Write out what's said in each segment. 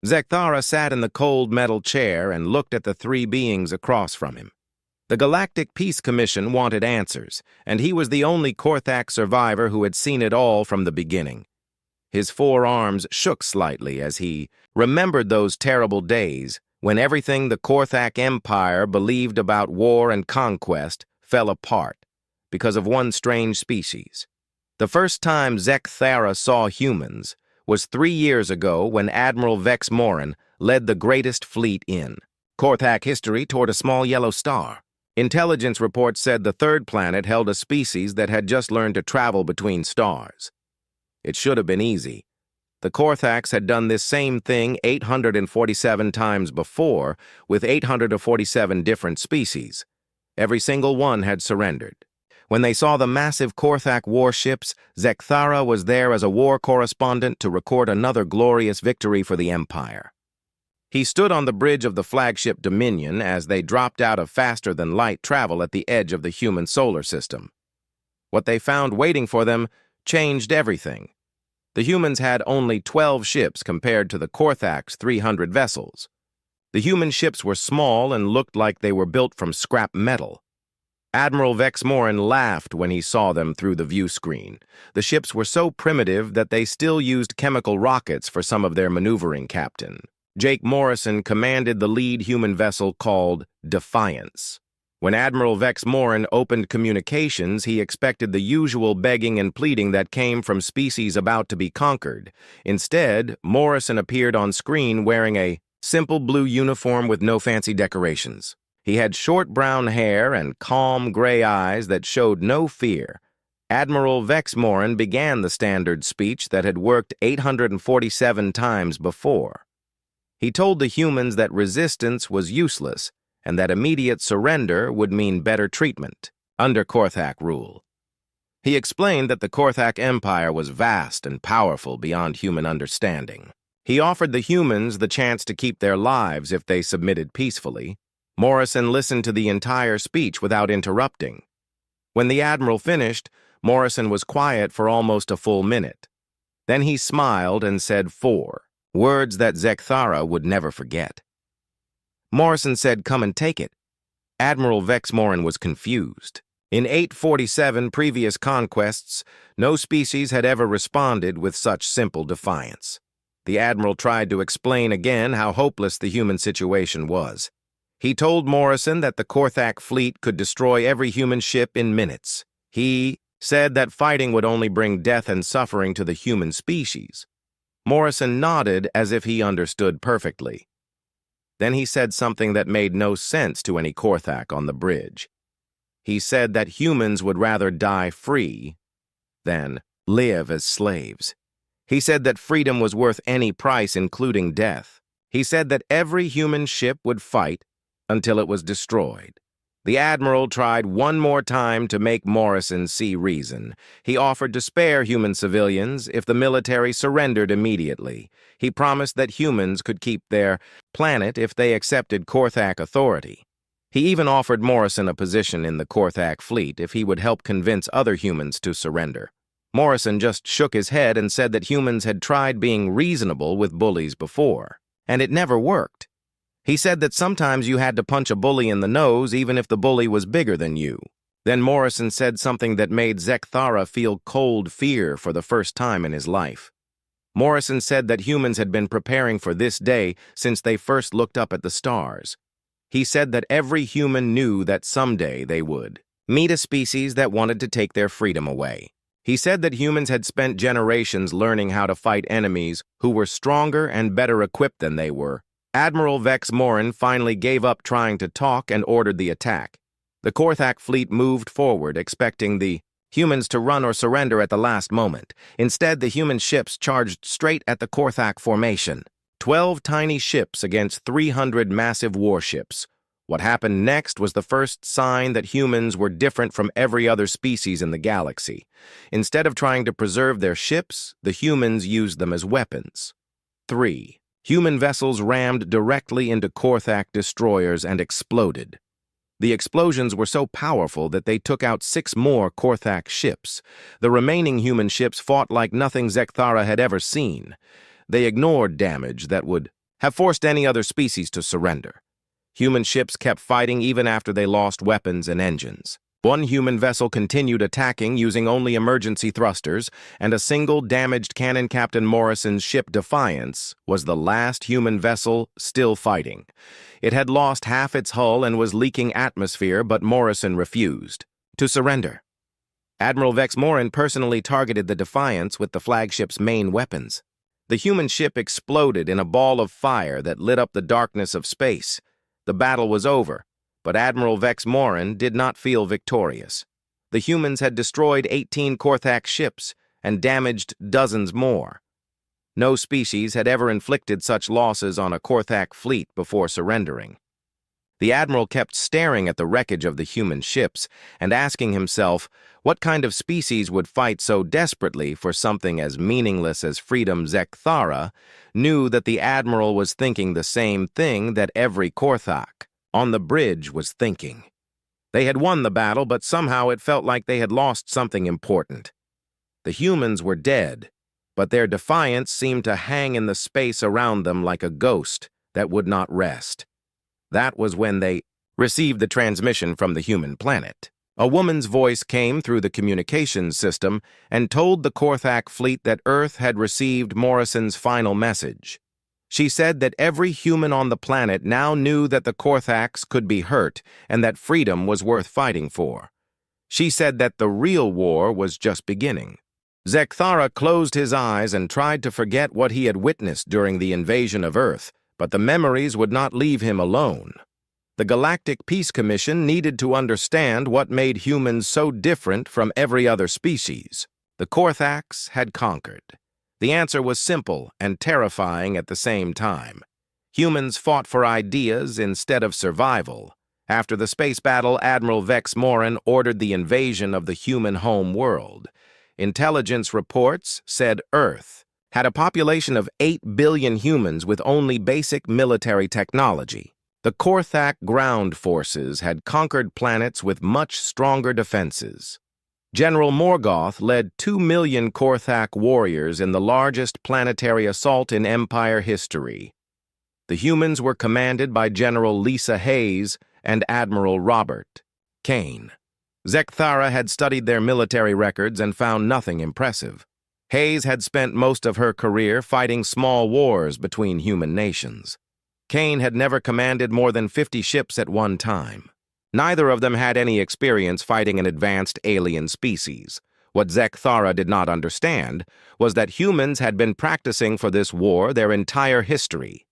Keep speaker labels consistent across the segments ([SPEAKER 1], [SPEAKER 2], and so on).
[SPEAKER 1] Zekthara sat in the cold metal chair and looked at the three beings across from him. The Galactic Peace Commission wanted answers, and he was the only Korthak survivor who had seen it all from the beginning. His forearms shook slightly as he remembered those terrible days when everything the Korthak Empire believed about war and conquest fell apart because of one strange species. The first time Zekthara saw humans was 3 years ago when Admiral Vex Morin led the greatest fleet in Korthak history toward a small yellow star. Intelligence reports said the third planet held a species that had just learned to travel between stars. It should have been easy. The Korthaks had done this same thing 847 times before with 847 different species. Every single one had surrendered. When they saw the massive Korthak warships, Zekthara was there as a war correspondent to record another glorious victory for the Empire. He stood on the bridge of the flagship Dominion as they dropped out of faster-than-light travel at the edge of the human solar system. What they found waiting for them changed everything. The humans had only 12 ships compared to the Korthak's 300 vessels. The human ships were small and looked like they were built from scrap metal. Admiral Vex Morin laughed when he saw them through the view screen. The ships were so primitive that they still used chemical rockets for some of their maneuvering. Captain Jake Morrison commanded the lead human vessel called Defiance. When Admiral Vex Morin opened communications, he expected the usual begging and pleading that came from species about to be conquered. Instead, Morrison appeared on screen wearing a simple blue uniform with no fancy decorations. He had short brown hair and calm gray eyes that showed no fear. Admiral Vex Morin began the standard speech that had worked 847 times before. He told the humans that resistance was useless and that immediate surrender would mean better treatment under Korthak rule. He explained that the Korthak Empire was vast and powerful beyond human understanding. He offered the humans the chance to keep their lives if they submitted peacefully. Morrison listened to the entire speech without interrupting. When the Admiral finished, Morrison was quiet for almost a full minute. Then he smiled and said 4 words that Zekthara would never forget. Morrison said, "Come and take it." Admiral Vex Morin was confused. In 847 previous conquests, no species had ever responded with such simple defiance. The Admiral tried to explain again how hopeless the human situation was. He told Morrison that the Korthak fleet could destroy every human ship in minutes. He said that fighting would only bring death and suffering to the human species. Morrison nodded as if he understood perfectly. Then he said something that made no sense to any Korthak on the bridge. He said that humans would rather die free than live as slaves. He said that freedom was worth any price, including death. He said that every human ship would fight until it was destroyed. The Admiral tried one more time to make Morrison see reason. He offered to spare human civilians if the military surrendered immediately. He promised that humans could keep their planet if they accepted Korthak authority. He even offered Morrison a position in the Korthak fleet if he would help convince other humans to surrender. Morrison just shook his head and said that humans had tried being reasonable with bullies before, and it never worked. He said that sometimes you had to punch a bully in the nose even if the bully was bigger than you. Then Morrison said something that made Zekthara feel cold fear for the first time in his life. Morrison said that humans had been preparing for this day since they first looked up at the stars. He said that every human knew that someday they would meet a species that wanted to take their freedom away. He said that humans had spent generations learning how to fight enemies who were stronger and better equipped than they were. Admiral Vex Morin finally gave up trying to talk and ordered the attack. The Korthak fleet moved forward, expecting the humans to run or surrender at the last moment. Instead, the human ships charged straight at the Korthak formation. 12 tiny ships against 300 massive warships. What happened next was the first sign that humans were different from every other species in the galaxy. Instead of trying to preserve their ships, the humans used them as weapons. 3. Human vessels rammed directly into Korthak destroyers and exploded. The explosions were so powerful that they took out 6 more Korthak ships. The remaining human ships fought like nothing Zekthara had ever seen. They ignored damage that would have forced any other species to surrender. Human ships kept fighting even after they lost weapons and engines. One human vessel continued attacking using only emergency thrusters, and a single damaged cannon. Captain Morrison's ship Defiance was the last human vessel still fighting. It had lost half its hull and was leaking atmosphere, but Morrison refused to surrender. Admiral Vex Morin personally targeted the Defiance with the flagship's main weapons. The human ship exploded in a ball of fire that lit up the darkness of space. The battle was over, but Admiral Vex Morin did not feel victorious. The humans had destroyed 18 Korthak ships and damaged dozens more. No species had ever inflicted such losses on a Korthak fleet before surrendering. The admiral kept staring at the wreckage of the human ships and asking himself what kind of species would fight so desperately for something as meaningless as freedom. Zekthara knew that the admiral was thinking the same thing that every Korthak on the bridge was thinking. They had won the battle, but somehow it felt like they had lost something important. The humans were dead, but their defiance seemed to hang in the space around them like a ghost that would not rest. That was when they received the transmission from the human planet. A woman's voice came through the communications system and told the Korthak fleet that Earth had received Morrison's final message. She said that every human on the planet now knew that the Korthaks could be hurt and that freedom was worth fighting for. She said that the real war was just beginning. Zekthara closed his eyes and tried to forget what he had witnessed during the invasion of Earth, but the memories would not leave him alone. The Galactic Peace Commission needed to understand what made humans so different from every other species. The Korthaks had conquered. The answer was simple and terrifying at the same time. Humans fought for ideas instead of survival. After the space battle, Admiral Vex Morin ordered the invasion of the human home world. Intelligence reports said Earth had a population of 8 billion humans with only basic military technology. The Korthak ground forces had conquered planets with much stronger defenses. General Morgoth led 2 million Korthak warriors in the largest planetary assault in Empire history. The humans were commanded by General Lisa Hayes and Admiral Robert Kane. Zekthara had studied their military records and found nothing impressive. Hayes had spent most of her career fighting small wars between human nations. Kane had never commanded more than 50 ships at one time. Neither of them had any experience fighting an advanced alien species. What Zekthara did not understand was that humans had been practicing for this war their entire history.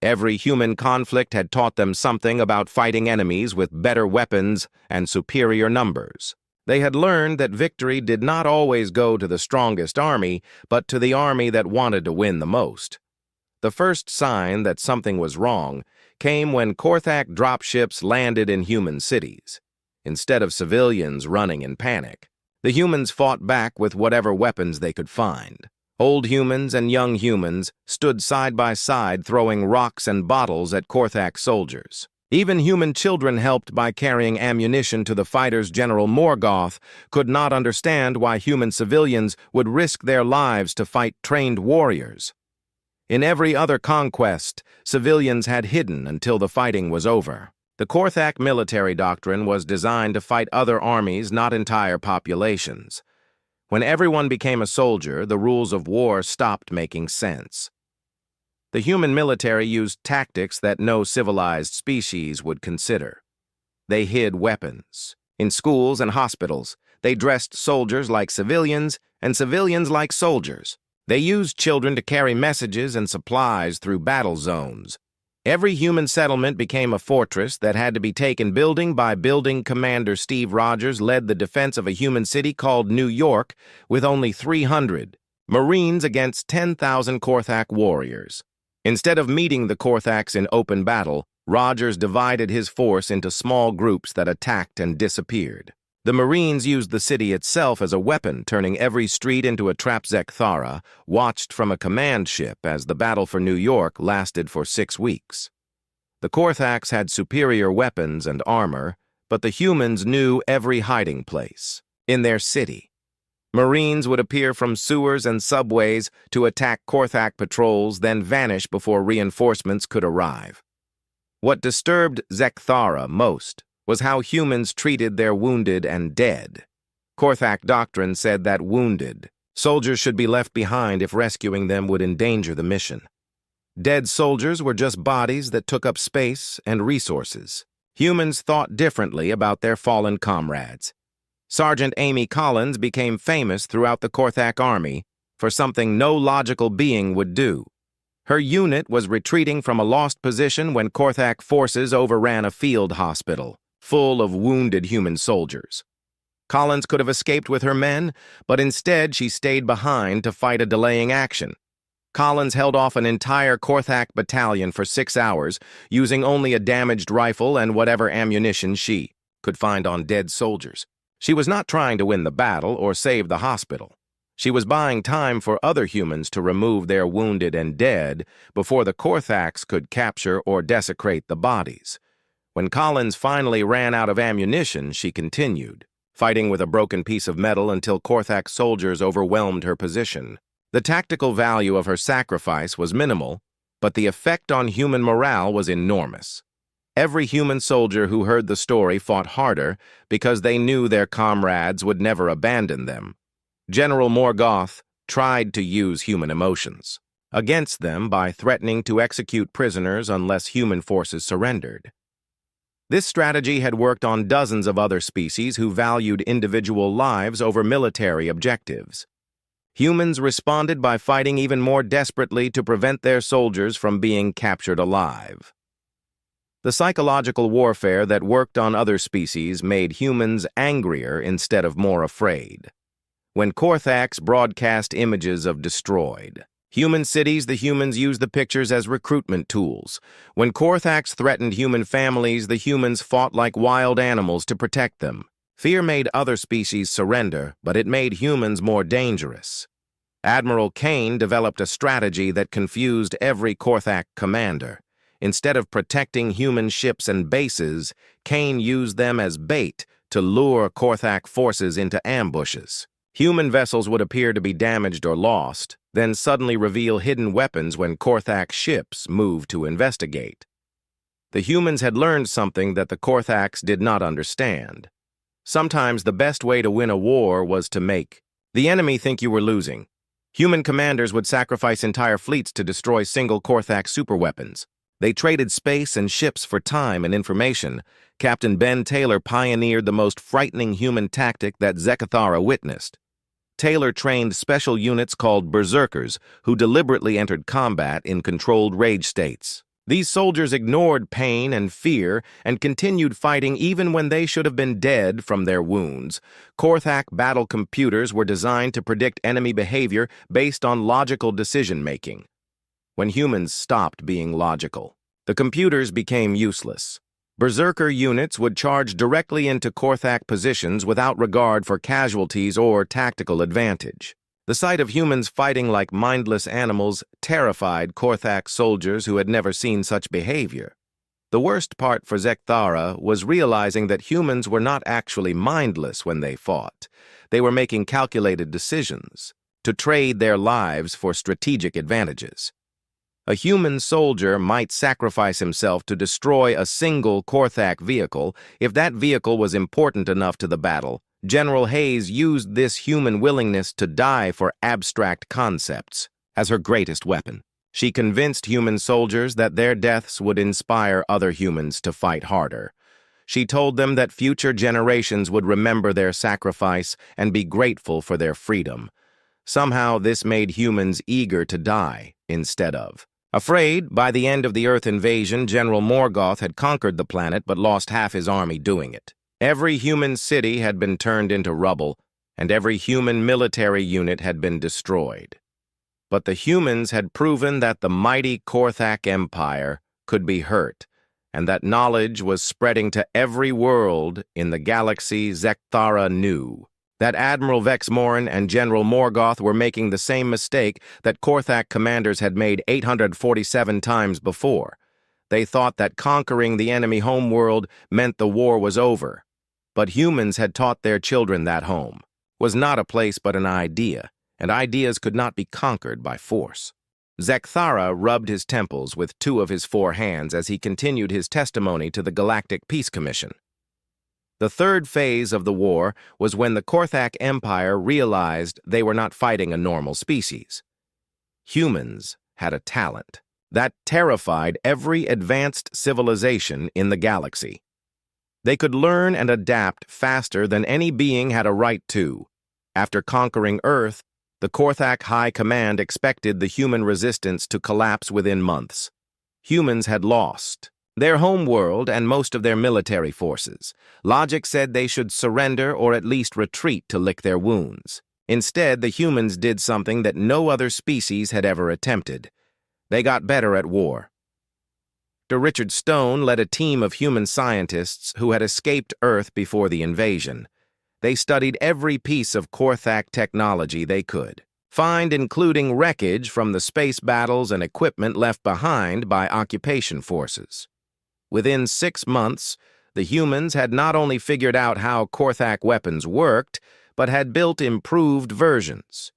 [SPEAKER 1] Every human conflict had taught them something about fighting enemies with better weapons and superior numbers. They had learned that victory did not always go to the strongest army, but to the army that wanted to win the most. The first sign that something was wrong came when Korthak dropships landed in human cities. Instead of civilians running in panic, the humans fought back with whatever weapons they could find. Old humans and young humans stood side by side throwing rocks and bottles at Korthak soldiers. Even human children helped by carrying ammunition to the fighters. General Morgoth could not understand why human civilians would risk their lives to fight trained warriors. In every other conquest, civilians had hidden until the fighting was over. The Korthak military doctrine was designed to fight other armies, not entire populations. When everyone became a soldier, the rules of war stopped making sense. The human military used tactics that no civilized species would consider. They hid weapons. In schools and hospitals, they dressed soldiers like civilians and civilians like soldiers. They used children to carry messages and supplies through battle zones. Every human settlement became a fortress that had to be taken building by building. Commander Steve Rogers led the defense of a human city called New York with only 300 Marines against 10,000 Korthak warriors. Instead of meeting the Korthaks in open battle, Rogers divided his force into small groups that attacked and disappeared. The Marines used the city itself as a weapon, turning every street into a trap. Zekthara watched from a command ship as the battle for New York lasted for 6 weeks. The Korthaks had superior weapons and armor, but the humans knew every hiding place in their city. Marines would appear from sewers and subways to attack Korthak patrols, then vanish before reinforcements could arrive. What disturbed Zekthara most was how humans treated their wounded and dead. Korthak doctrine said that wounded soldiers should be left behind if rescuing them would endanger the mission. Dead soldiers were just bodies that took up space and resources. Humans thought differently about their fallen comrades. Sergeant Amy Collins became famous throughout the Korthak army for something no logical being would do. Her unit was retreating from a lost position when Korthak forces overran a field hospital full of wounded human soldiers. Collins could have escaped with her men, but instead she stayed behind to fight a delaying action. Collins held off an entire Korthak battalion for 6 hours, using only a damaged rifle and whatever ammunition she could find on dead soldiers. She was not trying to win the battle or save the hospital. She was buying time for other humans to remove their wounded and dead before the Korthaks could capture or desecrate the bodies. When Collins finally ran out of ammunition, she continued, fighting with a broken piece of metal until Korthak soldiers overwhelmed her position. The tactical value of her sacrifice was minimal, but the effect on human morale was enormous. Every human soldier who heard the story fought harder because they knew their comrades would never abandon them. General Morgoth tried to use human emotions against them by threatening to execute prisoners unless human forces surrendered. This strategy had worked on dozens of other species who valued individual lives over military objectives. Humans responded by fighting even more desperately to prevent their soldiers from being captured alive. The psychological warfare that worked on other species made humans angrier instead of more afraid. When Korthaks broadcast images of destroyed human cities, the humans used the pictures as recruitment tools. When Korthaks threatened human families, the humans fought like wild animals to protect them. Fear made other species surrender, but it made humans more dangerous. Admiral Kane developed a strategy that confused every Korthak commander. Instead of protecting human ships and bases, Kane used them as bait to lure Korthak forces into ambushes. Human vessels would appear to be damaged or lost, then suddenly reveal hidden weapons when Korthak ships moved to investigate. The humans had learned something that the Korthaks did not understand. Sometimes the best way to win a war was to make the enemy think you were losing. Human commanders would sacrifice entire fleets to destroy single Korthak superweapons. They traded space and ships for time and information. Captain Ben Taylor pioneered the most frightening human tactic that Zekthara witnessed. Taylor trained special units called Berserkers, who deliberately entered combat in controlled rage states. These soldiers ignored pain and fear and continued fighting even when they should have been dead from their wounds. Korthak battle computers were designed to predict enemy behavior based on logical decision-making. When humans stopped being logical, the computers became useless. Berserker units would charge directly into Korthak positions without regard for casualties or tactical advantage. The sight of humans fighting like mindless animals terrified Korthak soldiers who had never seen such behavior. The worst part for Zekthara was realizing that humans were not actually mindless when they fought. They were making calculated decisions to trade their lives for strategic advantages. A human soldier might sacrifice himself to destroy a single Korthak vehicle if that vehicle was important enough to the battle. General Hayes used this human willingness to die for abstract concepts as her greatest weapon. She convinced human soldiers that their deaths would inspire other humans to fight harder. She told them that future generations would remember their sacrifice and be grateful for their freedom. Somehow this made humans eager to die instead of afraid. By the end of the Earth invasion, General Morgoth had conquered the planet but lost half his army doing it. Every human city had been turned into rubble, and every human military unit had been destroyed. But the humans had proven that the mighty Korthak Empire could be hurt, and that knowledge was spreading to every world in the galaxy Zekthara knew. That Admiral Vex Morin and General Morgoth were making the same mistake that Korthak commanders had made 847 times before. They thought that conquering the enemy homeworld meant the war was over. But humans had taught their children that home was not a place but an idea, and ideas could not be conquered by force. Zekthara rubbed his temples with 2 of his 4 hands as he continued his testimony to the Galactic Peace Commission. The third phase of the war was when the Korthak Empire realized they were not fighting a normal species. Humans had a talent that terrified every advanced civilization in the galaxy. They could learn and adapt faster than any being had a right to. After conquering Earth, the Korthak High Command expected the human resistance to collapse within months. Humans had lost their home world and most of their military forces. Logic said they should surrender or at least retreat to lick their wounds. Instead, the humans did something that no other species had ever attempted. They got better at war. Dr. Richard Stone led a team of human scientists who had escaped Earth before the invasion. They studied every piece of Korthak technology they could find, including wreckage from the space battles and equipment left behind by occupation forces. Within 6 months, the humans had not only figured out how Korthak weapons worked, but had built improved versions.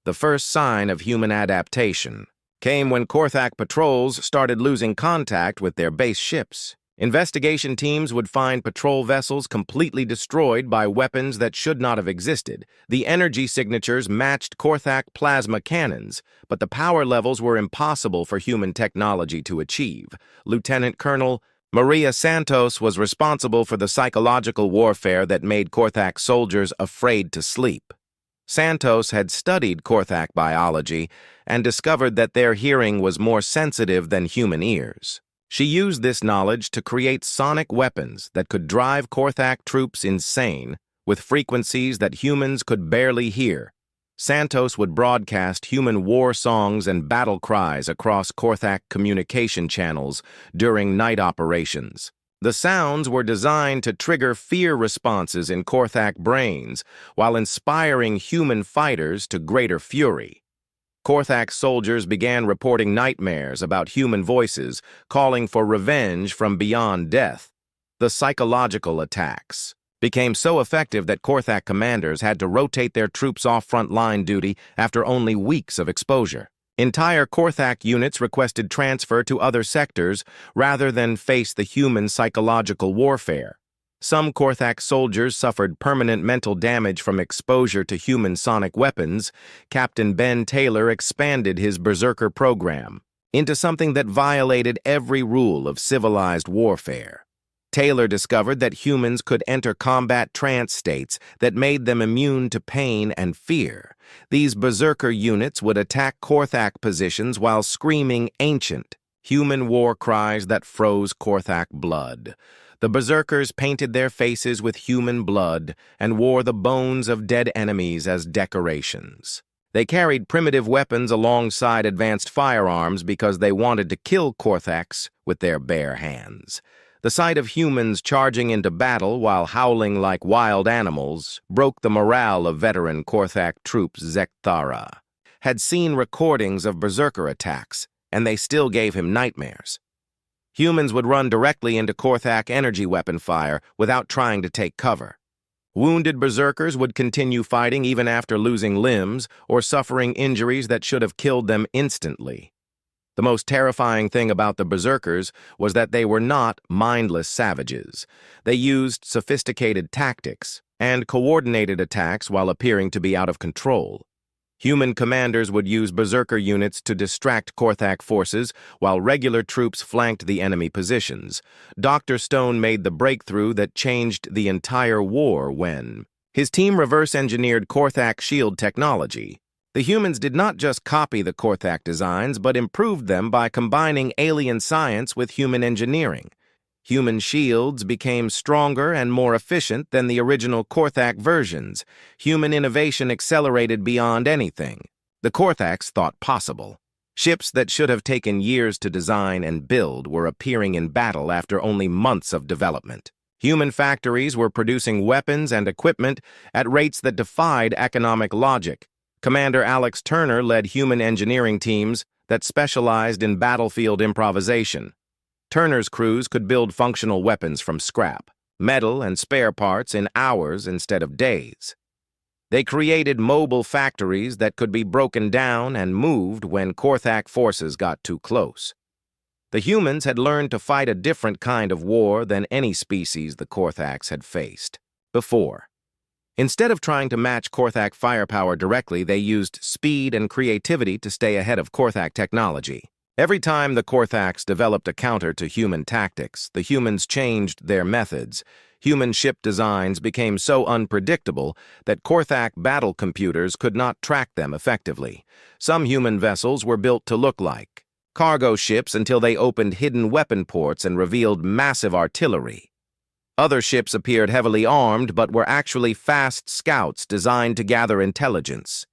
[SPEAKER 1] The first sign of human adaptation came when Korthak patrols started losing contact with their base ships. Investigation teams would find patrol vessels completely destroyed by weapons that should not have existed. The energy signatures matched Korthak plasma cannons, but the power levels were impossible for human technology to achieve. Lieutenant Colonel Maria Santos was responsible for the psychological warfare that made Korthak soldiers afraid to sleep. Santos had studied Korthak biology and discovered that their hearing was more sensitive than human ears. She used this knowledge to create sonic weapons that could drive Korthak troops insane with frequencies that humans could barely hear. Santos would broadcast human war songs and battle cries across Korthak communication channels during night operations. The sounds were designed to trigger fear responses in Korthak brains while inspiring human fighters to greater fury. Korthak soldiers began reporting nightmares about human voices calling for revenge from beyond death. The psychological attacks became so effective that Korthak commanders had to rotate their troops off front-line duty after only weeks of exposure. Entire Korthak units requested transfer to other sectors rather than face the human psychological warfare. Some Korthak soldiers suffered permanent mental damage from exposure to human sonic weapons. Captain Ben Taylor expanded his Berserker program into something that violated every rule of civilized warfare. Taylor discovered that humans could enter combat trance states that made them immune to pain and fear. These Berserker units would attack Korthak positions while screaming ancient, human war cries that froze Korthak blood. The Berserkers painted their faces with human blood and wore the bones of dead enemies as decorations. They carried primitive weapons alongside advanced firearms because they wanted to kill Korthaks with their bare hands. The sight of humans charging into battle while howling like wild animals broke the morale of veteran Korthak troops. Zekthara had seen recordings of Berserker attacks, and they still gave him nightmares. Humans would run directly into Korthak energy weapon fire without trying to take cover. Wounded Berserkers would continue fighting even after losing limbs or suffering injuries that should have killed them instantly. The most terrifying thing about the Berserkers was that they were not mindless savages. They used sophisticated tactics and coordinated attacks while appearing to be out of control. Human commanders would use Berserker units to distract Korthak forces while regular troops flanked the enemy positions. Dr. Stone made the breakthrough that changed the entire war when his team reverse-engineered Korthak shield technology. The humans did not just copy the Korthak designs, but improved them by combining alien science with human engineering. Human shields became stronger and more efficient than the original Korthak versions. Human innovation accelerated beyond anything the Korthaks thought possible. Ships that should have taken years to design and build were appearing in battle after only months of development. Human factories were producing weapons and equipment at rates that defied economic logic. Commander Alex Turner led human engineering teams that specialized in battlefield improvisation. Turner's crews could build functional weapons from scrap, metal, and spare parts in hours instead of days. They created mobile factories that could be broken down and moved when Korthak forces got too close. The humans had learned to fight a different kind of war than any species the Korthaks had faced before. Instead of trying to match Korthak firepower directly, they used speed and creativity to stay ahead of Korthak technology. Every time the Korthaks developed a counter to human tactics, the humans changed their methods. Human ship designs became so unpredictable that Korthak battle computers could not track them effectively. Some human vessels were built to look like cargo ships until they opened hidden weapon ports and revealed massive artillery. Other ships appeared heavily armed but were actually fast scouts designed to gather intelligence.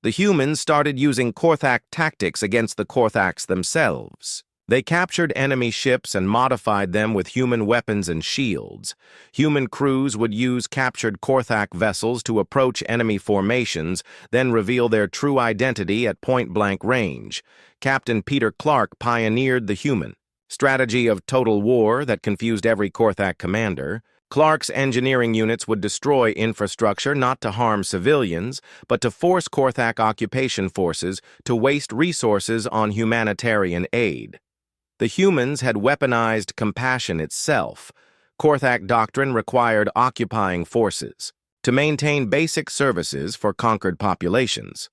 [SPEAKER 1] The humans started using Korthak tactics against the Korthaks themselves. They captured enemy ships and modified them with human weapons and shields. Human crews would use captured Korthak vessels to approach enemy formations, then reveal their true identity at point-blank range. Captain Peter Clark pioneered the human strategy of total war that confused every Korthak commander. Clark's engineering units would destroy infrastructure not to harm civilians, but to force Korthak occupation forces to waste resources on humanitarian aid. The humans had weaponized compassion itself. Korthak doctrine required occupying forces to maintain basic services for conquered populations.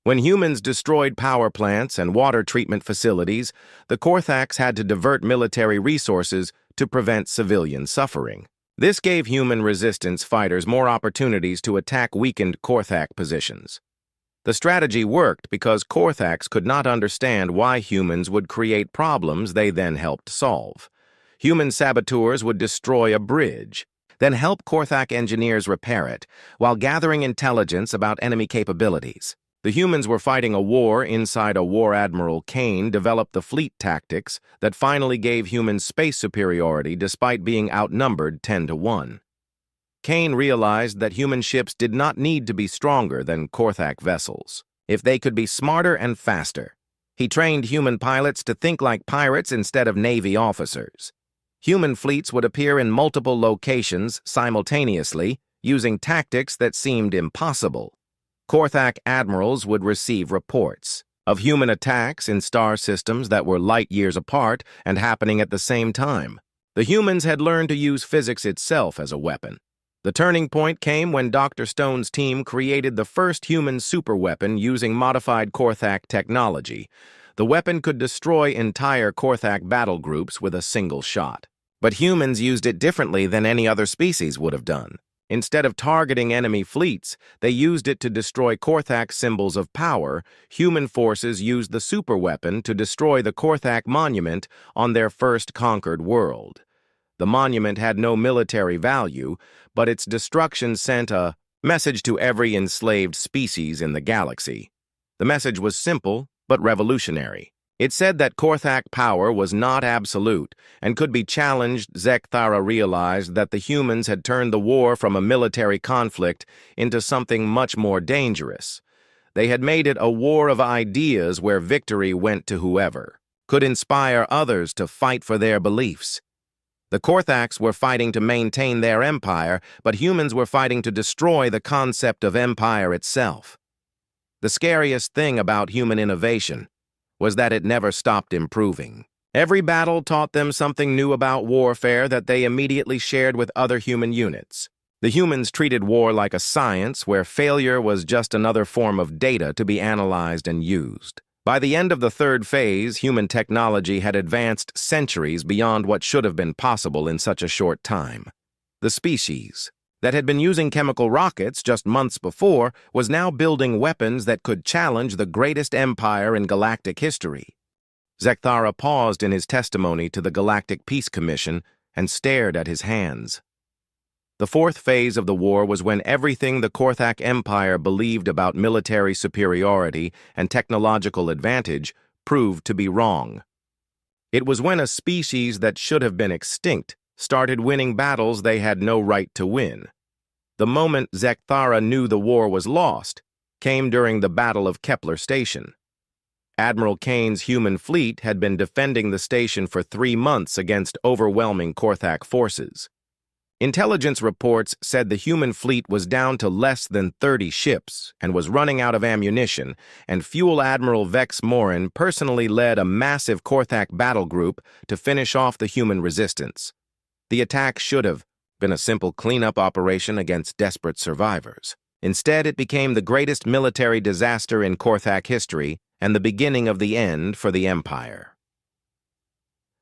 [SPEAKER 1] When humans destroyed power plants and water treatment facilities, the Korthaks had to divert military resources to prevent civilian suffering. This gave human resistance fighters more opportunities to attack weakened Korthak positions. The strategy worked because Korthaks could not understand why humans would create problems they then helped solve. Human saboteurs would destroy a bridge, then help Korthak engineers repair it, while gathering intelligence about enemy capabilities. The humans were fighting a war inside a War Admiral Kane developed the fleet tactics that finally gave humans space superiority despite being outnumbered 10-1. Kane realized that human ships did not need to be stronger than Korthak vessels if they could be smarter and faster. He trained human pilots to think like pirates instead of Navy officers. Human fleets would appear in multiple locations simultaneously, using tactics that seemed impossible. Korthak admirals would receive reports of human attacks in star systems that were light years apart and happening at the same time. The humans had learned to use physics itself as a weapon. The turning point came when Dr. Stone's team created the first human superweapon using modified Korthak technology. The weapon could destroy entire Korthak battle groups with a single shot. But humans used it differently than any other species would have done. Instead of targeting enemy fleets, they used it to destroy Korthak symbols of power. Human forces used the superweapon to destroy the Korthak monument on their first conquered world. The monument had no military value, but its destruction sent a message to every enslaved species in the galaxy. The message was simple, but revolutionary. It said that Korthak power was not absolute and could be challenged. Zekthara realized that the humans had turned the war from a military conflict into something much more dangerous. They had made it a war of ideas where victory went to whoever could inspire others to fight for their beliefs. The Korthaks were fighting to maintain their empire, but humans were fighting to destroy the concept of empire itself. The scariest thing about human innovation was that it never stopped improving. Every battle taught them something new about warfare that they immediately shared with other human units. The humans treated war like a science where failure was just another form of data to be analyzed and used. By the end of the third phase, human technology had advanced centuries beyond what should have been possible in such a short time. The species that had been using chemical rockets just months before was now building weapons that could challenge the greatest empire in galactic history. Zekthara paused in his testimony to the Galactic Peace Commission and stared at his hands. The fourth phase of the war was when everything the Korthak Empire believed about military superiority and technological advantage proved to be wrong. It was when a species that should have been extinct started winning battles they had no right to win. The moment Zekthara knew the war was lost came during the Battle of Kepler Station. Admiral Kane's human fleet had been defending the station for 3 months against overwhelming Korthak forces. Intelligence reports said the human fleet was down to less than 30 ships and was running out of ammunition, and Fuel Admiral Vex Morin personally led a massive Korthak battle group to finish off the human resistance. The attack should have been a simple cleanup operation against desperate survivors. Instead, it became the greatest military disaster in Korthak history and the beginning of the end for the Empire.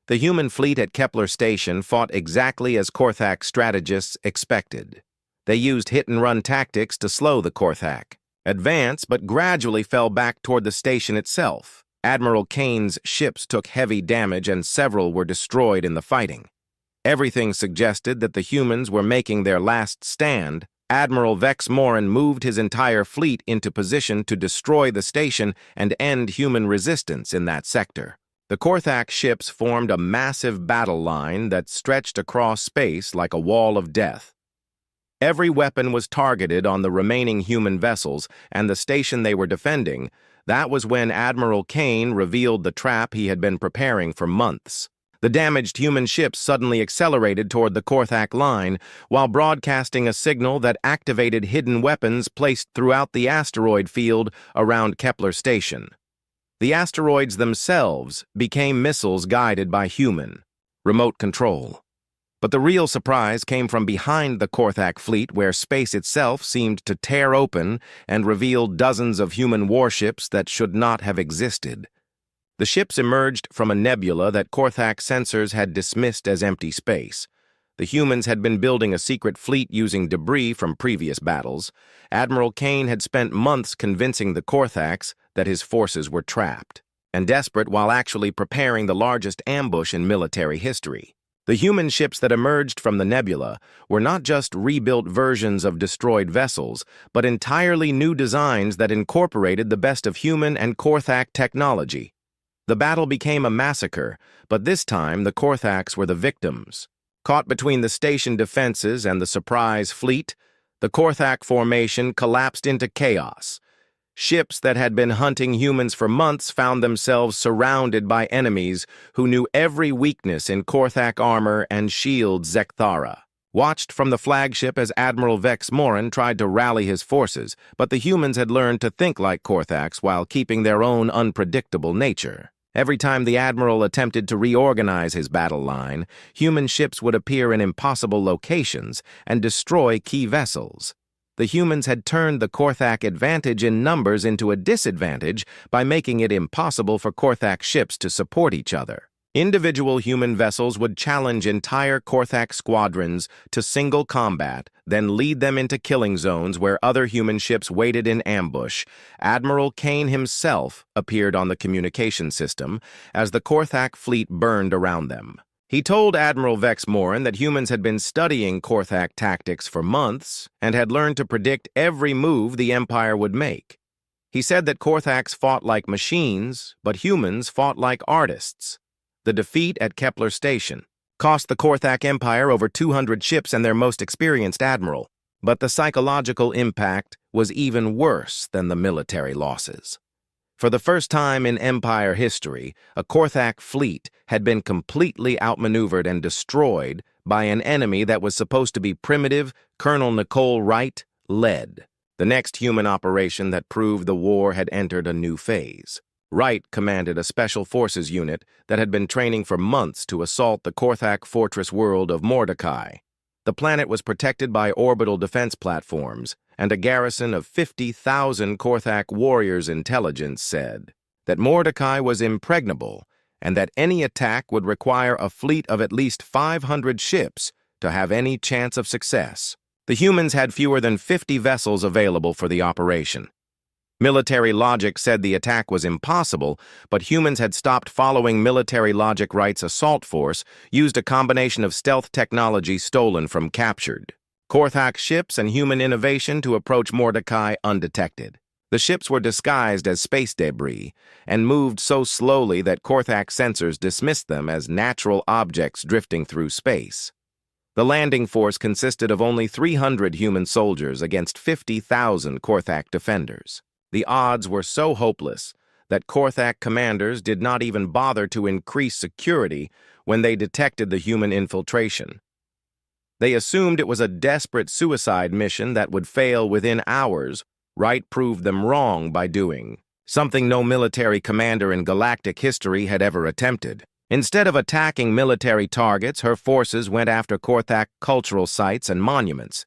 [SPEAKER 1] The human fleet at Kepler Station fought exactly as Korthak strategists expected. They used hit-and-run tactics to slow the Korthak, advance but gradually fell back toward the station itself. Admiral Kane's ships took heavy damage and several were destroyed in the fighting. Everything suggested that the humans were making their last stand. Admiral Vex Morin moved his entire fleet into position to destroy the station and end human resistance in that sector. The Korthak ships formed a massive battle line that stretched across space like a wall of death. Every weapon was targeted on the remaining human vessels and the station they were defending. That was when Admiral Kane revealed the trap he had been preparing for months. The damaged human ships suddenly accelerated toward the Korthak line while broadcasting a signal that activated hidden weapons placed throughout the asteroid field around Kepler Station. The asteroids themselves became missiles guided by human remote control. But the real surprise came from behind the Korthak fleet, where space itself seemed to tear open and reveal dozens of human warships that should not have existed. The ships emerged from a nebula that Korthak sensors had dismissed as empty space. The humans had been building a secret fleet using debris from previous battles. Admiral Kane had spent months convincing the Korthaks that his forces were trapped, and desperate while actually preparing the largest ambush in military history. The human ships that emerged from the nebula were not just rebuilt versions of destroyed vessels, but entirely new designs that incorporated the best of human and Korthak technology. The battle became a massacre, but this time the Korthaks were the victims. Caught between the station defenses and the surprise fleet, the Korthak formation collapsed into chaos. Ships that had been hunting humans for months found themselves surrounded by enemies who knew every weakness in Korthak armor and shield Zekthara. Watched from the flagship as Admiral Vex Morin tried to rally his forces, but the humans had learned to think like Korthaks while keeping their own unpredictable nature. Every time the Admiral attempted to reorganize his battle line, human ships would appear in impossible locations and destroy key vessels. The humans had turned the Korthak advantage in numbers into a disadvantage by making it impossible for Korthak ships to support each other. Individual human vessels would challenge entire Korthak squadrons to single combat, then lead them into killing zones where other human ships waited in ambush. Admiral Kane himself appeared on the communication system as the Korthak fleet burned around them. He told Admiral Vex Morin that humans had been studying Korthak tactics for months and had learned to predict every move the Empire would make. He said that Korthaks fought like machines, but humans fought like artists. The defeat at Kepler Station cost the Korthak Empire over 200 ships and their most experienced admiral, but the psychological impact was even worse than the military losses. For the first time in Empire history, a Korthak fleet had been completely outmaneuvered and destroyed by an enemy that was supposed to be primitive. Colonel Nicole Wright led the next human operation that proved the war had entered a new phase. Wright commanded a special forces unit that had been training for months to assault the Korthak fortress world of Mordecai. The planet was protected by orbital defense platforms, and a garrison of 50,000 Korthak warriors. Intelligence said that Mordecai was impregnable and that any attack would require a fleet of at least 500 ships to have any chance of success. The humans had fewer than 50 vessels available for the operation. Military logic said the attack was impossible, but humans had stopped following military logic. Wright's assault force used a combination of stealth technology stolen from captured Korthak ships and human innovation to approach Mordecai undetected. The ships were disguised as space debris and moved so slowly that Korthak sensors dismissed them as natural objects drifting through space. The landing force consisted of only 300 human soldiers against 50,000 Korthak defenders. The odds were so hopeless that Korthak commanders did not even bother to increase security when they detected the human infiltration. They assumed it was a desperate suicide mission that would fail within hours. Wright proved them wrong by doing something no military commander in galactic history had ever attempted. Instead of attacking military targets, her forces went after Korthak cultural sites and monuments.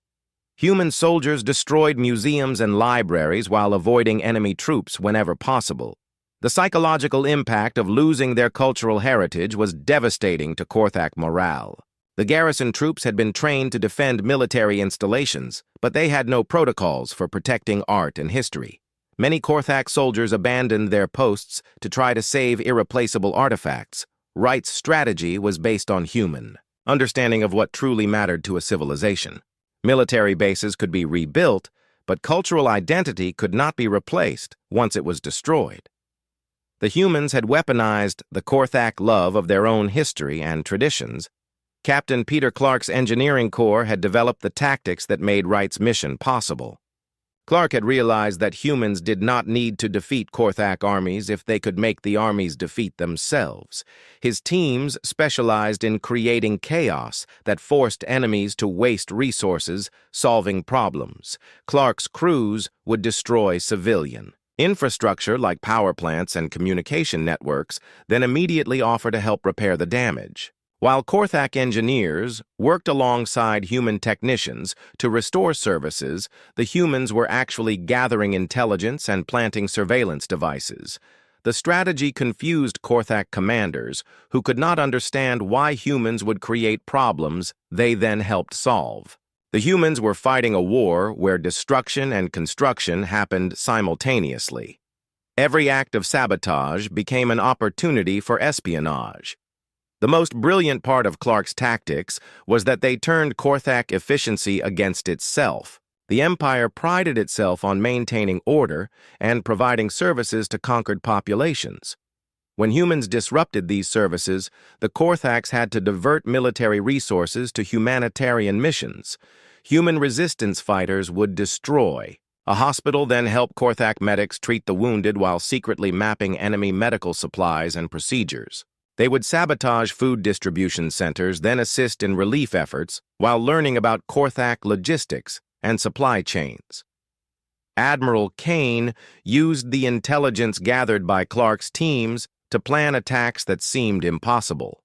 [SPEAKER 1] Human soldiers destroyed museums and libraries while avoiding enemy troops whenever possible. The psychological impact of losing their cultural heritage was devastating to Korthak morale. The garrison troops had been trained to defend military installations, but they had no protocols for protecting art and history. Many Korthak soldiers abandoned their posts to try to save irreplaceable artifacts. Wright's strategy was based on human understanding of what truly mattered to a civilization. Military bases could be rebuilt, but cultural identity could not be replaced once it was destroyed. The humans had weaponized the Korthak love of their own history and traditions. Captain Peter Clark's engineering corps had developed the tactics that made Wright's mission possible. Clark had realized that humans did not need to defeat Korthak armies if they could make the armies defeat themselves. His teams specialized in creating chaos that forced enemies to waste resources, solving problems. Clark's crews would destroy civilian infrastructure like power plants and communication networks, then immediately offer to help repair the damage. While Korthak engineers worked alongside human technicians to restore services, the humans were actually gathering intelligence and planting surveillance devices. The strategy confused Korthak commanders, who could not understand why humans would create problems they then helped solve. The humans were fighting a war where destruction and construction happened simultaneously. Every act of sabotage became an opportunity for espionage. The most brilliant part of Clark's tactics was that they turned Korthak efficiency against itself. The Empire prided itself on maintaining order and providing services to conquered populations. When humans disrupted these services, the Korthaks had to divert military resources to humanitarian missions. Human resistance fighters would destroy. A hospital then helped Korthak medics treat the wounded while secretly mapping enemy medical supplies and procedures. They would sabotage food distribution centers, then assist in relief efforts while learning about Korthak logistics and supply chains. Admiral Kane used the intelligence gathered by Clark's teams to plan attacks that seemed impossible.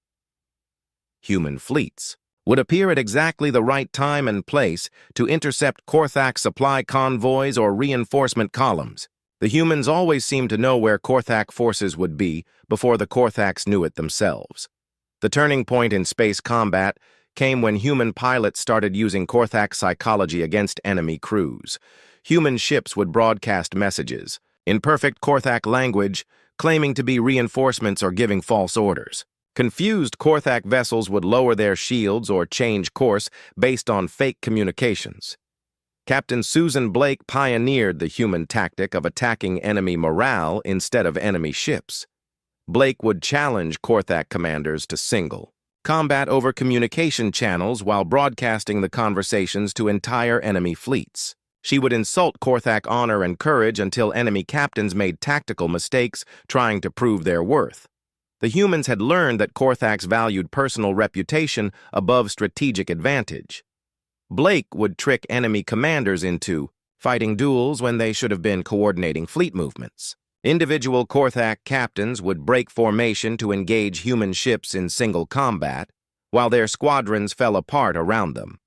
[SPEAKER 1] Human fleets would appear at exactly the right time and place to intercept Korthak supply convoys or reinforcement columns. The humans always seemed to know where Korthak forces would be before the Korthaks knew it themselves. The turning point in space combat came when human pilots started using Korthak psychology against enemy crews. Human ships would broadcast messages, in perfect Korthak language, claiming to be reinforcements or giving false orders. Confused Korthak vessels would lower their shields or change course based on fake communications. Captain Susan Blake pioneered the human tactic of attacking enemy morale instead of enemy ships. Blake would challenge Korthak commanders to single combat over communication channels while broadcasting the conversations to entire enemy fleets. She would insult Korthak honor and courage until enemy captains made tactical mistakes trying to prove their worth. The humans had learned that Korthaks valued personal reputation above strategic advantage. Blake would trick enemy commanders into fighting duels when they should have been coordinating fleet movements. Individual Korthak captains would break formation to engage human ships in single combat, while their squadrons fell apart around them.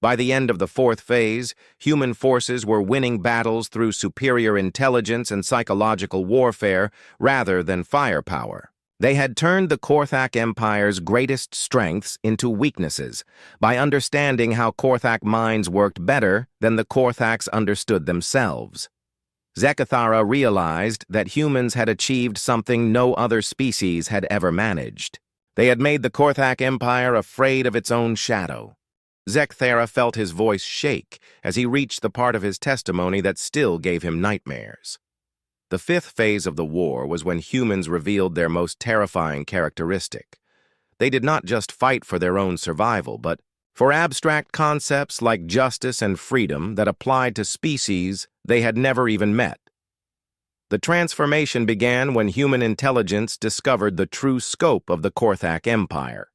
[SPEAKER 1] By the end of the fourth phase, human forces were winning battles through superior intelligence and psychological warfare rather than firepower. They had turned the Korthak Empire's greatest strengths into weaknesses by understanding how Korthak minds worked better than the Korthaks understood themselves. Zekathara realized that humans had achieved something no other species had ever managed. They had made the Korthak Empire afraid of its own shadow. Zekathara felt his voice shake as he reached the part of his testimony that still gave him nightmares. The fifth phase of the war was when humans revealed their most terrifying characteristic. They did not just fight for their own survival, but for abstract concepts like justice and freedom that applied to species they had never even met. The transformation began when human intelligence discovered the true scope of the Korthak Empire.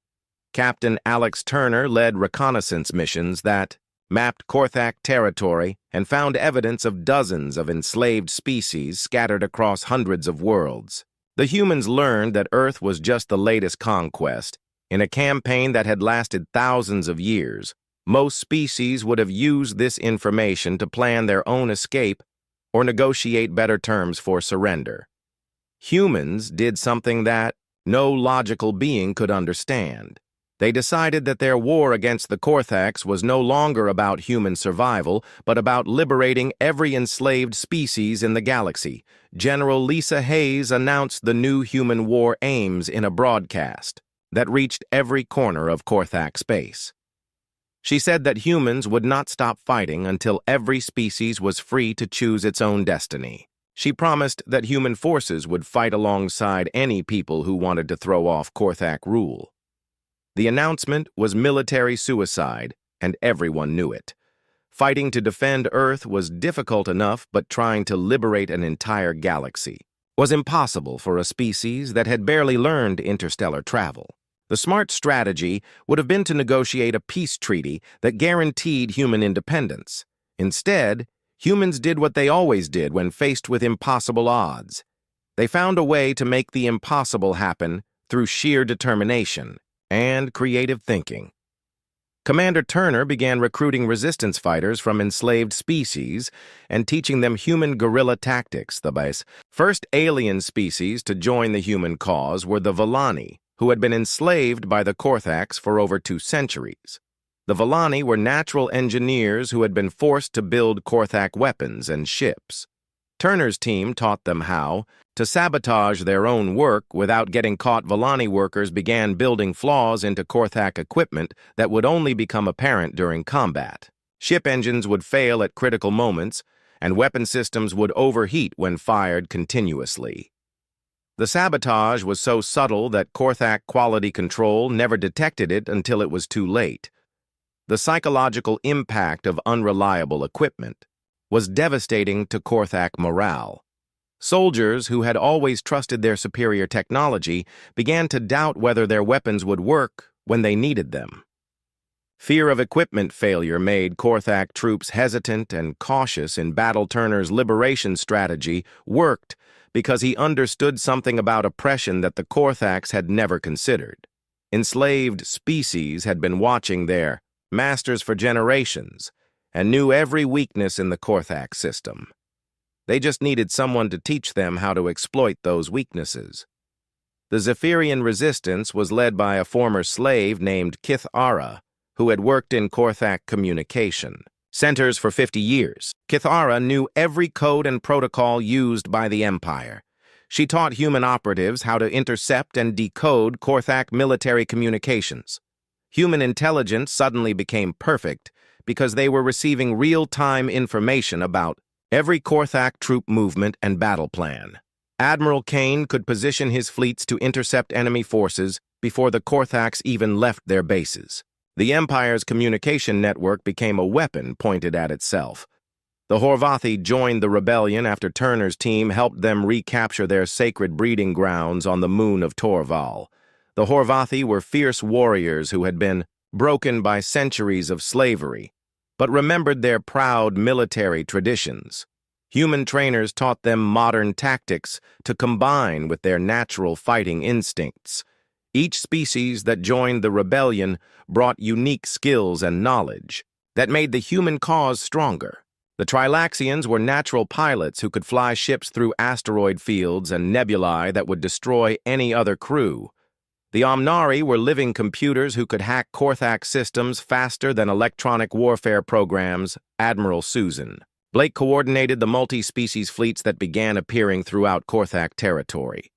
[SPEAKER 1] Captain Alex Turner led reconnaissance missions that mapped Korthak territory and found evidence of dozens of enslaved species scattered across hundreds of worlds. The humans learned that Earth was just the latest conquest. In a campaign that had lasted thousands of years, most species would have used this information to plan their own escape or negotiate better terms for surrender. Humans did something that no logical being could understand. They decided that their war against the Korthaks was no longer about human survival, but about liberating every enslaved species in the galaxy. General Lisa Hayes announced the new human war aims in a broadcast that reached every corner of Korthak space. She said that humans would not stop fighting until every species was free to choose its own destiny. She promised that human forces would fight alongside any people who wanted to throw off Korthak rule. The announcement was military suicide, and everyone knew it. Fighting to defend Earth was difficult enough, but trying to liberate an entire galaxy was impossible for a species that had barely learned interstellar travel. The smart strategy would have been to negotiate a peace treaty that guaranteed human independence. Instead, humans did what they always did when faced with impossible odds. They found a way to make the impossible happen through sheer determination and creative thinking. Commander Turner began recruiting resistance fighters from enslaved species and teaching them human guerrilla tactics. The first alien species to join the human cause were the Villani, who had been enslaved by the Korthaks for over 2 centuries. The Villani were natural engineers who had been forced to build Korthak weapons and ships. Turner's team taught them how to sabotage their own work without getting caught. Villani workers began building flaws into Korthak equipment that would only become apparent during combat. Ship engines would fail at critical moments, and weapon systems would overheat when fired continuously. The sabotage was so subtle that Korthak quality control never detected it until it was too late. The psychological impact of unreliable equipment was devastating to Korthak morale. Soldiers who had always trusted their superior technology began to doubt whether their weapons would work when they needed them. Fear of equipment failure made Korthak troops hesitant and cautious in battle. Turner's liberation strategy worked because he understood something about oppression that the Korthaks had never considered. Enslaved species had been watching their masters for generations and knew every weakness in the Korthak system. They just needed someone to teach them how to exploit those weaknesses. The Zephyrian resistance was led by a former slave named Kith Ara, who had worked in Korthak communication centers for 50 years. Kith Ara knew every code and protocol used by the Empire. She taught human operatives how to intercept and decode Korthak military communications. Human intelligence suddenly became perfect because they were receiving real-time information about every Korthak troop movement and battle plan. Admiral Kane could position his fleets to intercept enemy forces before the Korthaks even left their bases. The Empire's communication network became a weapon pointed at itself. The Horvathi joined the rebellion after Turner's team helped them recapture their sacred breeding grounds on the moon of Torval. The Horvathi were fierce warriors who had been broken by centuries of slavery, but remembered their proud military traditions. Human trainers taught them modern tactics to combine with their natural fighting instincts. Each species that joined the rebellion brought unique skills and knowledge that made the human cause stronger. The Trilaxians were natural pilots who could fly ships through asteroid fields and nebulae that would destroy any other crew. The Omnari were living computers who could hack Korthak systems faster than electronic warfare programs. Admiral Susan Blake coordinated the multi-species fleets that began appearing throughout Korthak territory.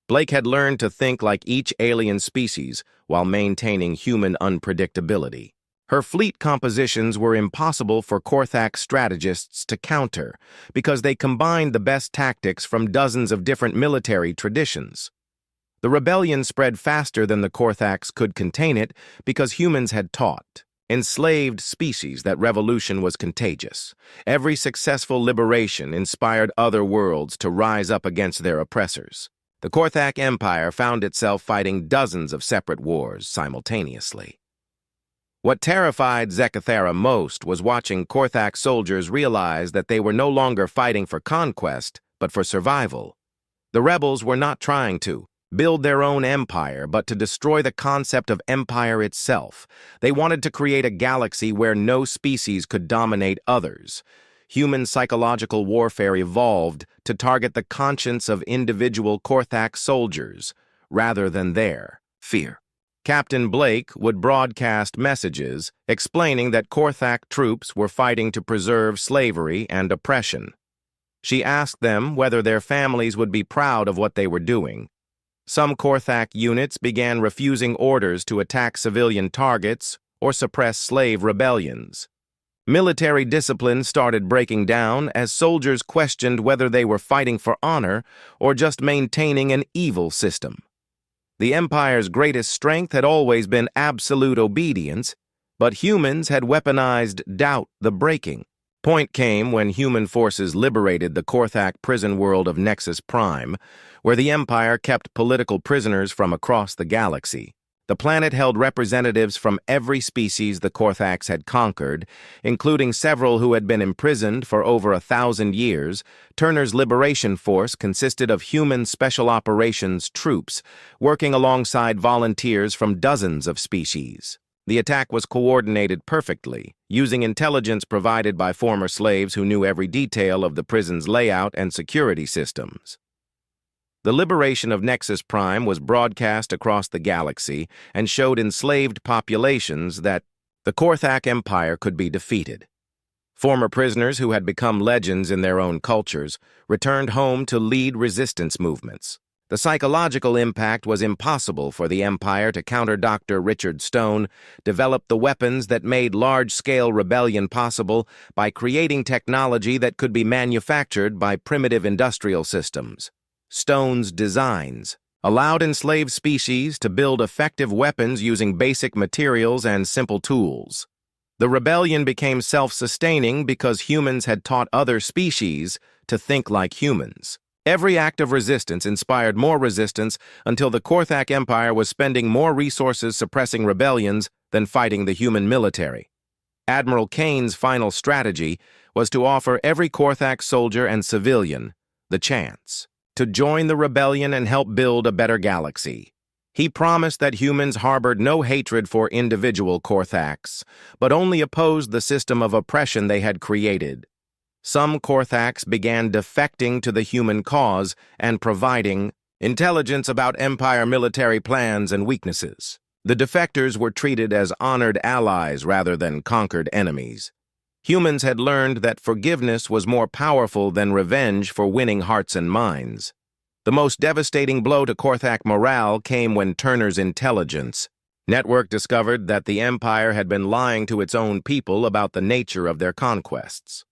[SPEAKER 1] Blake had learned to think like each alien species while maintaining human unpredictability. Her fleet compositions were impossible for Korthak strategists to counter because they combined the best tactics from dozens of different military traditions. The rebellion spread faster than the Korthaks could contain it because humans had taught enslaved species that revolution was contagious. Every successful liberation inspired other worlds to rise up against their oppressors. The Korthak Empire found itself fighting dozens of separate wars simultaneously. What terrified Zechithara most was watching Korthak soldiers realize that they were no longer fighting for conquest, but for survival. The rebels were not trying to build their own empire, but to destroy the concept of empire itself. They wanted to create a galaxy where no species could dominate others. Human psychological warfare evolved to target the conscience of individual Korthak soldiers, rather than their fear. Captain Blake would broadcast messages explaining that Korthak troops were fighting to preserve slavery and oppression. She asked them whether their families would be proud of what they were doing. Some Korthak units began refusing orders to attack civilian targets or suppress slave rebellions. Military discipline started breaking down as soldiers questioned whether they were fighting for honor or just maintaining an evil system. The Empire's greatest strength had always been absolute obedience, but humans had weaponized doubt the breaking. Point came when human forces liberated the Korthak prison world of Nexus Prime, where the Empire kept political prisoners from across the galaxy. The planet held representatives from every species the Korthaks had conquered, including several who had been imprisoned for over 1,000 years. Turner's Liberation Force consisted of human special operations troops, working alongside volunteers from dozens of species. The attack was coordinated perfectly, using intelligence provided by former slaves who knew every detail of the prison's layout and security systems. The liberation of Nexus Prime was broadcast across the galaxy and showed enslaved populations that the Korthak Empire could be defeated. Former prisoners who had become legends in their own cultures returned home to lead resistance movements. The psychological impact was impossible for the Empire to counter. Dr. Richard Stone developed the weapons that made large-scale rebellion possible by creating technology that could be manufactured by primitive industrial systems. Stone's designs allowed enslaved species to build effective weapons using basic materials and simple tools. The rebellion became self-sustaining because humans had taught other species to think like humans. Every act of resistance inspired more resistance until the Korthak Empire was spending more resources suppressing rebellions than fighting the human military. Admiral Kane's final strategy was to offer every Korthak soldier and civilian the chance to join the rebellion and help build a better galaxy. He promised that humans harbored no hatred for individual Korthaks, but only opposed the system of oppression they had created. Some Korthaks began defecting to the human cause and providing intelligence about Empire military plans and weaknesses. The defectors were treated as honored allies rather than conquered enemies. Humans had learned that forgiveness was more powerful than revenge for winning hearts and minds. The most devastating blow to Korthak morale came when Turner's intelligence network discovered that the Empire had been lying to its own people about the nature of their conquests.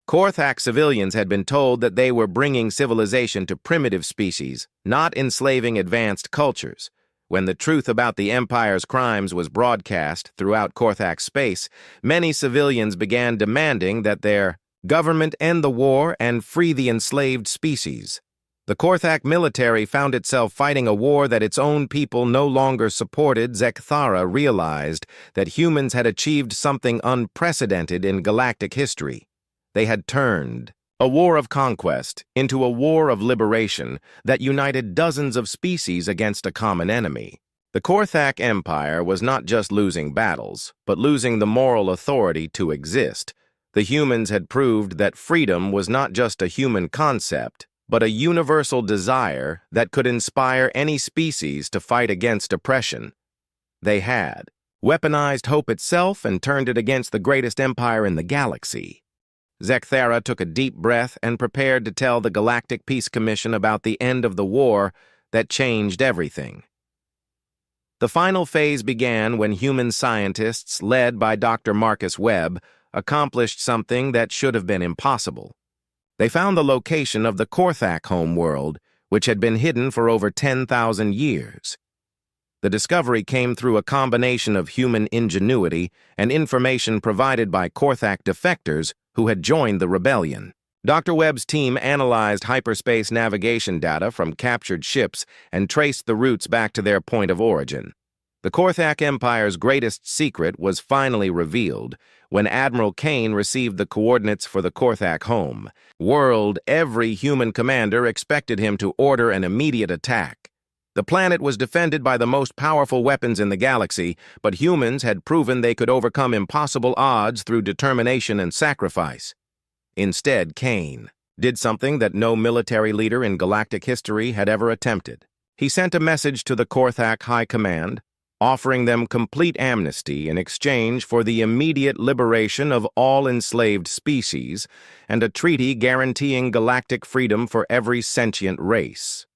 [SPEAKER 1] Korthak civilians had been told that they were bringing civilization to primitive species, not enslaving advanced cultures. When the truth about the Empire's crimes was broadcast throughout Korthak space, many civilians began demanding that their government end the war and free the enslaved species. The Korthak military found itself fighting a war that its own people no longer supported. Zechithara realized that humans had achieved something unprecedented in galactic history. They had turned a war of conquest into a war of liberation that united dozens of species against a common enemy. The Korthak Empire was not just losing battles, but losing the moral authority to exist. The humans had proved that freedom was not just a human concept, but a universal desire that could inspire any species to fight against oppression. They had weaponized hope itself and turned it against the greatest empire in the galaxy. Zechithara took a deep breath and prepared to tell the Galactic Peace Commission about the end of the war that changed everything. The final phase began when human scientists, led by Dr. Marcus Webb, accomplished something that should have been impossible. They found the location of the Korthak homeworld, which had been hidden for over 10,000 years. The discovery came through a combination of human ingenuity and information provided by Korthak defectors who had joined the rebellion. Dr. Webb's team analyzed hyperspace navigation data from captured ships and traced the routes back to their point of origin. The Korthak Empire's greatest secret was finally revealed when Admiral Kane received the coordinates for the Korthak home world. Every human commander expected him to order an immediate attack. The planet was defended by the most powerful weapons in the galaxy, but humans had proven they could overcome impossible odds through determination and sacrifice. Instead, Kane did something that no military leader in galactic history had ever attempted. He sent a message to the Korthak High Command, offering them complete amnesty in exchange for the immediate liberation of all enslaved species and a treaty guaranteeing galactic freedom for every sentient race.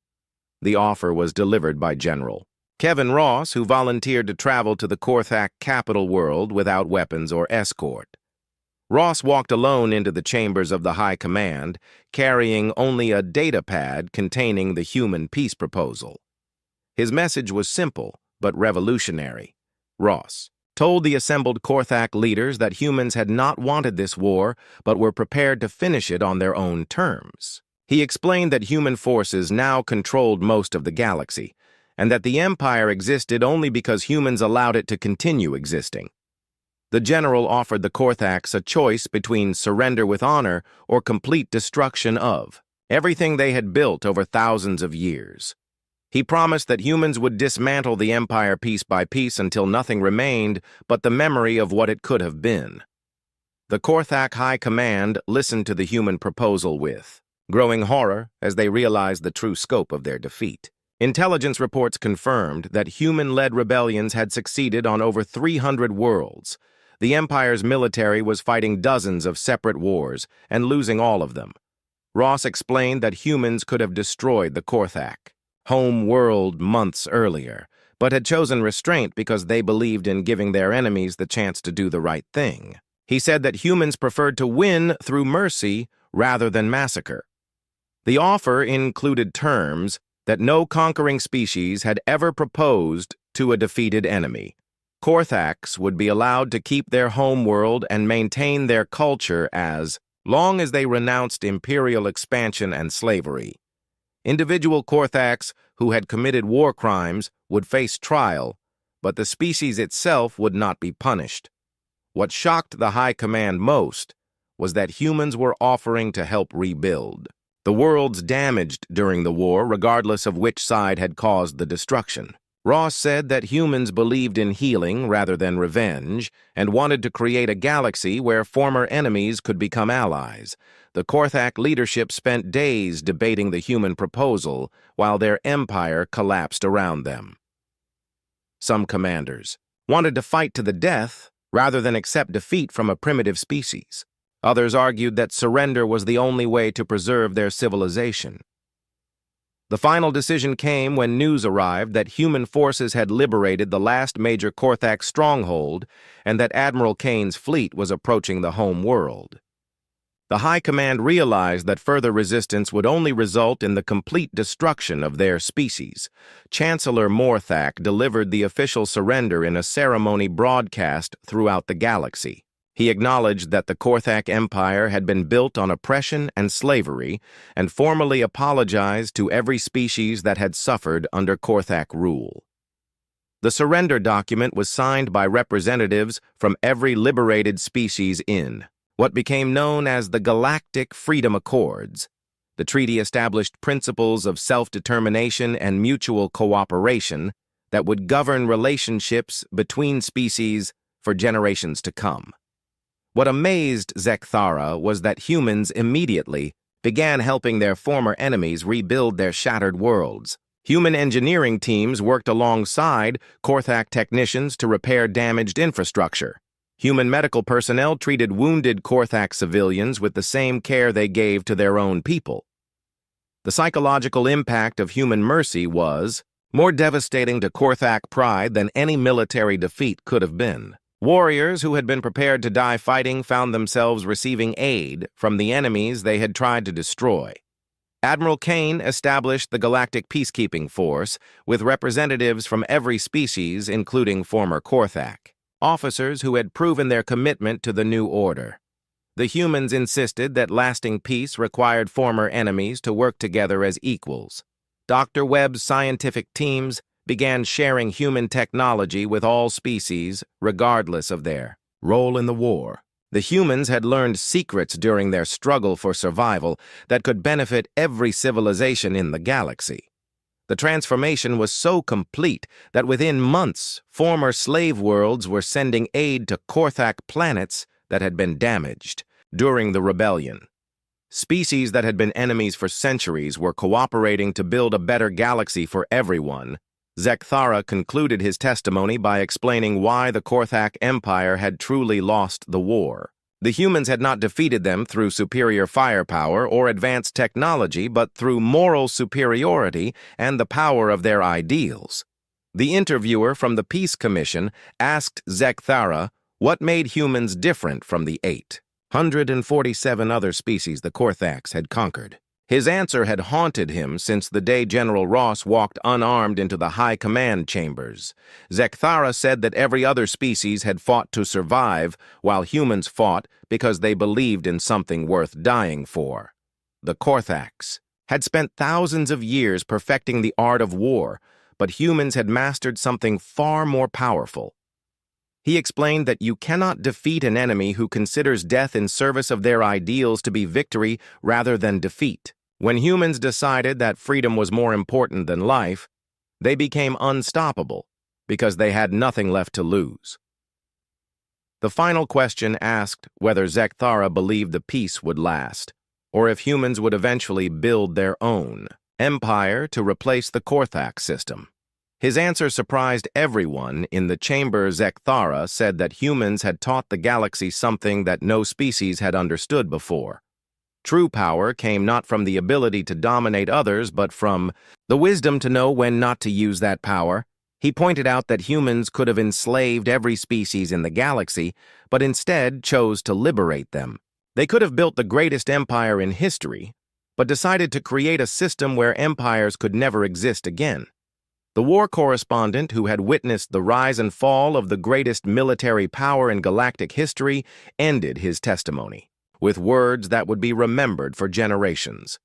[SPEAKER 1] The offer was delivered by General Kevin Ross, who volunteered to travel to the Korthak capital world without weapons or escort. Ross walked alone into the chambers of the High Command, carrying only a data pad containing the human peace proposal. His message was simple but revolutionary. Ross told the assembled Korthak leaders that humans had not wanted this war but were prepared to finish it on their own terms. He explained that human forces now controlled most of the galaxy, and that the Empire existed only because humans allowed it to continue existing. The general offered the Korthaks a choice between surrender with honor or complete destruction of everything they had built over thousands of years. He promised that humans would dismantle the Empire piece by piece until nothing remained but the memory of what it could have been. The Korthak High Command listened to the human proposal with growing horror as they realized the true scope of their defeat. Intelligence reports confirmed that human-led rebellions had succeeded on over 300 worlds. The Empire's military was fighting dozens of separate wars and losing all of them. Ross explained that humans could have destroyed the Korthak home world months earlier, but had chosen restraint because they believed in giving their enemies the chance to do the right thing. He said that humans preferred to win through mercy rather than massacre. The offer included terms that no conquering species had ever proposed to a defeated enemy. Korthaks would be allowed to keep their home world and maintain their culture as long as they renounced imperial expansion and slavery. Individual Korthaks who had committed war crimes would face trial, but the species itself would not be punished. What shocked the High Command most was that humans were offering to help rebuild the worlds damaged during the war, regardless of which side had caused the destruction. Ross said that humans believed in healing rather than revenge and wanted to create a galaxy where former enemies could become allies. The Korthak leadership spent days debating the human proposal while their empire collapsed around them. Some commanders wanted to fight to the death rather than accept defeat from a primitive species. Others argued that surrender was the only way to preserve their civilization. The final decision came when news arrived that human forces had liberated the last major Korthak stronghold and that Admiral Kane's fleet was approaching the home world. The High Command realized that further resistance would only result in the complete destruction of their species. Chancellor Morthak delivered the official surrender in a ceremony broadcast throughout the galaxy. He acknowledged that the Korthak Empire had been built on oppression and slavery and formally apologized to every species that had suffered under Korthak rule. The surrender document was signed by representatives from every liberated species in what became known as the Galactic Freedom Accords. The treaty established principles of self-determination and mutual cooperation that would govern relationships between species for generations to come. What amazed Zekthara was that humans immediately began helping their former enemies rebuild their shattered worlds. Human engineering teams worked alongside Korthak technicians to repair damaged infrastructure. Human medical personnel treated wounded Korthak civilians with the same care they gave to their own people. The psychological impact of human mercy was more devastating to Korthak pride than any military defeat could have been. Warriors who had been prepared to die fighting found themselves receiving aid from the enemies they had tried to destroy. Admiral Kane established the Galactic Peacekeeping Force with representatives from every species, including former Korthak, officers who had proven their commitment to the new order. The humans insisted that lasting peace required former enemies to work together as equals. Dr. Webb's scientific teams began sharing human technology with all species, regardless of their role in the war. The humans had learned secrets during their struggle for survival that could benefit every civilization in the galaxy. The transformation was so complete that within months, former slave worlds were sending aid to Korthak planets that had been damaged during the rebellion. Species that had been enemies for centuries were cooperating to build a better galaxy for everyone. Zekthara concluded his testimony by explaining why the Korthak Empire had truly lost the war. The humans had not defeated them through superior firepower or advanced technology, but through moral superiority and the power of their ideals. The interviewer from the Peace Commission asked Zekthara what made humans different from the 847 other species the Korthaks had conquered. His answer had haunted him since the day General Ross walked unarmed into the high command chambers. Zekthara said that every other species had fought to survive, while humans fought because they believed in something worth dying for. The Korthaks had spent thousands of years perfecting the art of war, but humans had mastered something far more powerful. He explained that you cannot defeat an enemy who considers death in service of their ideals to be victory rather than defeat. When humans decided that freedom was more important than life, they became unstoppable because they had nothing left to lose. The final question asked whether Zekthara believed the peace would last, or if humans would eventually build their own empire to replace the Korthak system. His answer surprised everyone. In the chamber, Zekthara said that humans had taught the galaxy something that no species had understood before. True power came not from the ability to dominate others, but from the wisdom to know when not to use that power. He pointed out that humans could have enslaved every species in the galaxy, but instead chose to liberate them. They could have built the greatest empire in history, but decided to create a system where empires could never exist again. The war correspondent who had witnessed the rise and fall of the greatest military power in galactic history ended his testimony with words that would be remembered for generations.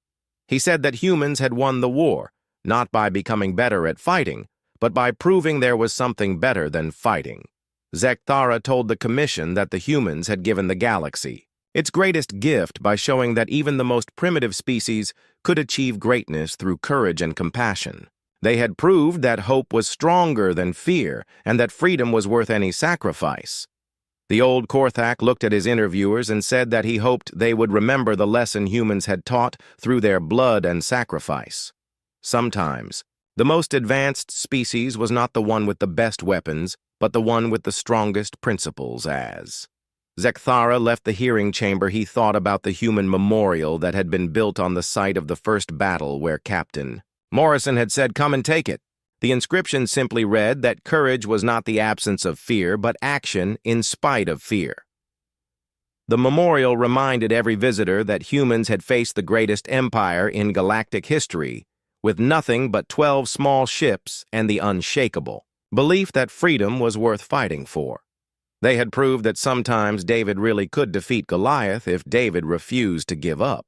[SPEAKER 1] He said that humans had won the war, not by becoming better at fighting, but by proving there was something better than fighting. Zekthara told the commission that the humans had given the galaxy its greatest gift by showing that even the most primitive species could achieve greatness through courage and compassion. They had proved that hope was stronger than fear and that freedom was worth any sacrifice. The old Korthak looked at his interviewers and said that he hoped they would remember the lesson humans had taught through their blood and sacrifice. Sometimes, the most advanced species was not the one with the best weapons, but the one with the strongest principles. As Zekthara left the hearing chamber, he thought about the human memorial that had been built on the site of the first battle where Captain Morrison had said, "Come and take it." The inscription simply read that courage was not the absence of fear, but action in spite of fear. The memorial reminded every visitor that humans had faced the greatest empire in galactic history, with nothing but 12 small ships and the unshakable belief that freedom was worth fighting for. They had proved that sometimes David really could defeat Goliath if David refused to give up.